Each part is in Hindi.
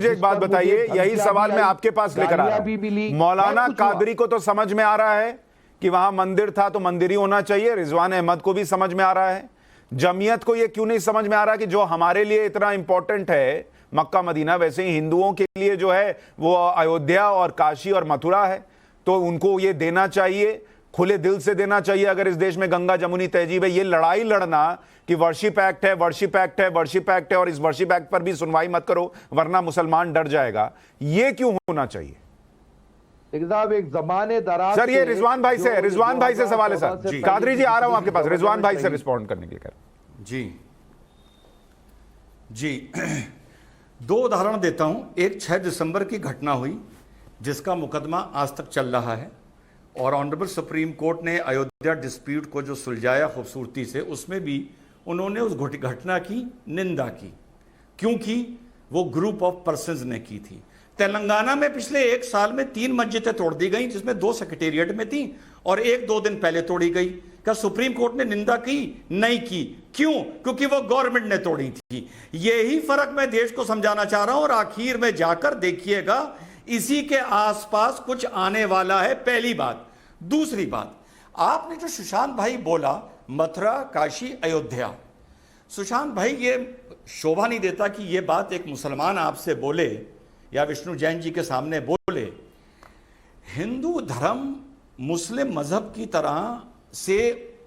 मुझे एक बात बताइए, यही सवाल मैं आपके पास लेकर आ रहा हूं। मौलाना कादरी को तो समझ में आ रहा है कि वहां मंदिर था तो मंदिर ही होना चाहिए, रिजवान अहमद को भी समझ में आ रहा है। जमीयत को यह क्यों नहीं समझ में आ रहा कि जो हमारे लिए इतना इंपॉर्टेंट है मक्का मदीना, वैसे ही हिंदुओं के लिए जो है वो अयोध्या और काशी और मथुरा है, तो उनको ये देना चाहिए, खुले दिल से देना चाहिए। अगर इस देश में गंगा जमुनी तहजीब है, ये लड़ाई लड़ना कि वर्शिप एक्ट है, वर्शिप एक्ट है, वर्शिप एक्ट है और इस वर्शिप एक्ट पर भी सुनवाई मत करो वरना मुसलमान डर जाएगा, ये क्यों होना चाहिए? एक जमाने दराज सर ये रिजवान भाई से, रिजवान भाई से सवाल है सर। कादरी जी आ रहा हूं आपके पास, रिजवान भाई से रिस्पॉन्ड करने के लिए। जी जी दो उदाहरण देता हूं। एक 6 दिसंबर की घटना हुई जिसका मुकदमा आज तक चल रहा है और ऑनरेबल सुप्रीम कोर्ट ने अयोध्या डिस्प्यूट को जो सुलझाया खूबसूरती से, उसमें भी उन्होंने उस घटना की निंदा की क्योंकि वो ग्रुप ऑफ पर्संस ने की थी। तेलंगाना में पिछले 1 साल में 3 मस्जिदें तोड़ दी गई जिसमें 2 सेक्रेटेरिएट में थी और 1-2 दिन पहले तोड़ी गई। क्या सुप्रीम कोर्ट ने निंदा की? नहीं की। क्यों? क्योंकि वो गवर्नमेंट ने तोड़ी थी। यही फर्क मैं देश को समझाना चाह रहा हूं और आखिर में जाकर देखिएगा इसी के आसपास कुछ आने वाला है। पहली बात। दूसरी बात, आपने जो सुशांत भाई बोला मथुरा काशी अयोध्या, सुशांत भाई ये शोभा नहीं देता कि ये बात एक मुसलमान आपसे बोले या विष्णु जैन जी के सामने बोले। हिंदू धर्म मुस्लिम मजहब की तरह से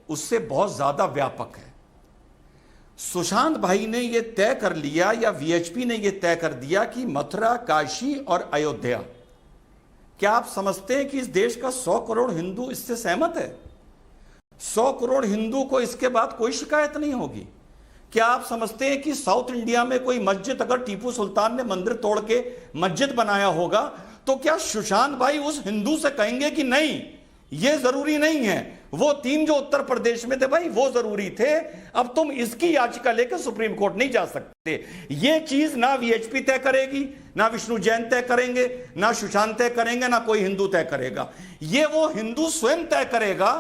उससे बहुत ज्यादा व्यापक है। सुशांत भाई ने यह तय कर लिया या वीएचपी ने यह तय कर दिया कि मथुरा काशी और अयोध्या, क्या आप समझते हैं कि इस देश का 100 करोड़ हिंदू इससे सहमत है? 100 करोड़ हिंदू को इसके बाद कोई शिकायत नहीं होगी? क्या आप समझते हैं कि साउथ इंडिया में कोई मस्जिद, अगर टीपू सुल्तान ने मंदिर तोड़ के मस्जिद बनाया होगा तो क्या सुशांत भाई उस हिंदू से कहेंगे कि नहीं ये जरूरी नहीं है, वो 3 जो उत्तर प्रदेश में थे भाई वो जरूरी थे, अब तुम इसकी याचिका लेकर सुप्रीम कोर्ट नहीं जा सकते? ये चीज ना वीएचपी तय करेगी, ना विष्णु जैन तय करेंगे, ना सुशांत तय करेंगे, ना कोई हिंदू तय करेगा। ये वो हिंदू स्वयं तय करेगा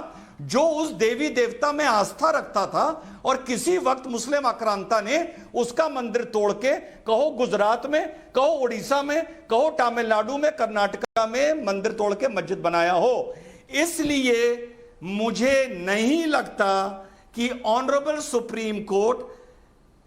जो उस देवी देवता में आस्था रखता था और किसी वक्त मुस्लिम आक्रांता ने उसका मंदिर तोड़ के, कहो गुजरात में, कहो उड़ीसा में, कहो तमिलनाडु में, कर्नाटका में मंदिर तोड़ के मस्जिद बनाया हो। इसलिए मुझे नहीं लगता कि honourable supreme court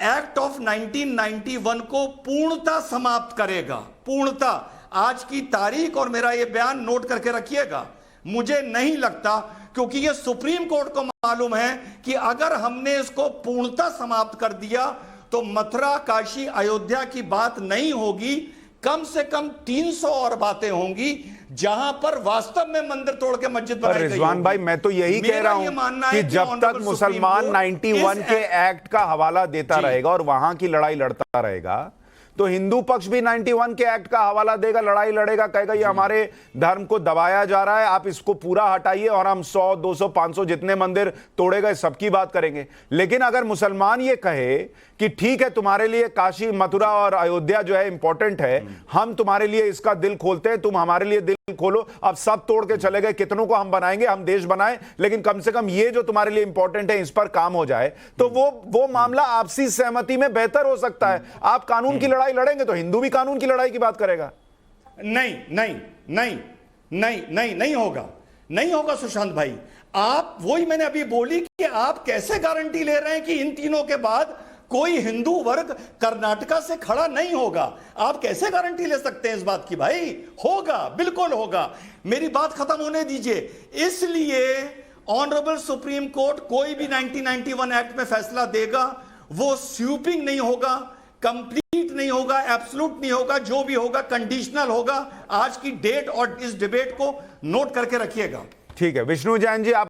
act of 1991 को पूर्णता समाप्त करेगा। पूर्णता, आज की तारीख और मेरा यह बयान नोट करके रखिएगा, मुझे नहीं लगता, क्योंकि यह सुप्रीम कोर्ट को मालूम है कि अगर हमने इसको पूर्णता समाप्त कर दिया तो मथुरा काशी अयोध्या की बात नहीं होगी, कम से कम 300 और बातें होंगी जहां पर वास्तव में मंदिर तोड़ के मस्जिद बनाई गई। रिजवान भाई मैं तो यही कह रहा हूं कि जब तक मुसलमान 91 के एक्ट का हवाला देता रहेगा और वहां की लड़ाई लड़ता रहेगा तो हिंदू पक्ष भी 91 के एक्ट का हवाला देगा, लड़ाई लड़ेगा, कहेगा ये हमारे धर्म को दबाया जा रहा है, आप इसको पूरा हटाइए और हम 100, 200, 500 जितने मंदिर तोड़े गए सबकी बात करेंगे। लेकिन अगर मुसलमान ये कहे कि ठीक है तुम्हारे लिए काशी मथुरा और अयोध्या जो है इंपॉर्टेंट है, हम तुम्हारे लिए इसका दिल खोलते हैं, तुम हमारे लिए दिल खोलो, अब सब तोड़ के चले गए, कितनों को हम बनाएंगे, हम देश बनाएं, लेकिन कम से कम ये जो तुम्हारे लिए इंपॉर्टेंट है इस पर काम हो जाए, तो वो मामला आपसी सहमति में बेहतर हो सकता है। आप कानून की लड़ाई लड़ेंगे तो हिंदू भी कानून की लड़ाई की बात करेगा। नहीं नहीं नहीं नहीं नहीं नहीं होगा, नहीं होगा सुशांत भाई। आप, वही मैंने अभी बोली कि आप कैसे गारंटी ले रहे हैं कि इन तीनों के बाद कोई हिंदू वर्ग कर्नाटका से खड़ा नहीं होगा? आप कैसे गारंटी ले सकते हैं इस बात की? भाई होगा, बिल्कुल होगा। मेरी बात खत्म होने दीजिए। इसलिए ऑनरेबल सुप्रीम कोर्ट कोई भी 1991 एक्ट में फैसला देगा वो स्वीपिंग नहीं होगा, कंप्लीट नहीं होगा, एब्सोल्यूट नहीं होगा, जो भी होगा कंडीशनल होगा। आज की डेट और इस डिबेट को नोट करके रखिएगा। ठीक है विष्णु जैन जी, आप